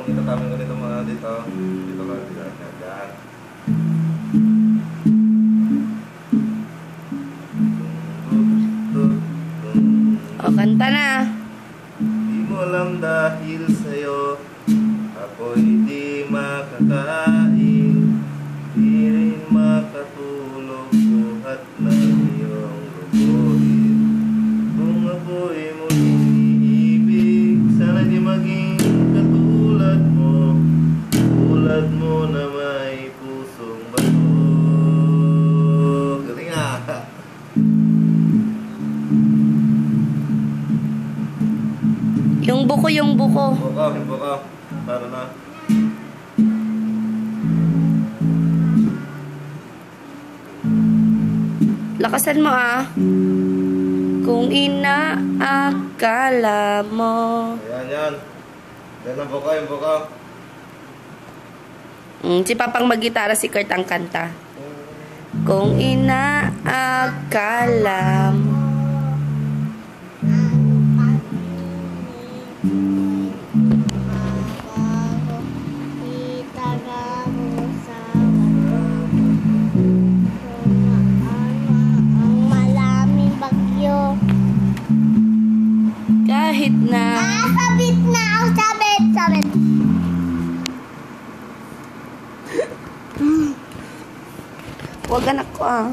itatamin ko nito mga dito. Dito ka, dyan. O, kanta na. Di mo alam dahil sa'yo ako'y di makakain, di rin makatulog buhat na iyong lubuhin. Kung ako'y muling iibig, sana di maging katulad mo, tulad mo na may pusong bato. Galing nga! Yung buko. Buka. Para na. Lakasan mo ah. Kung inaakala mo. Ayan. Yan ang buka, yung buka. Si Papang mag-gitara, si Kurt ang kanta. Kung inaakala mo. Kahit na sabit na ako, sabit. Wag anak ko ah.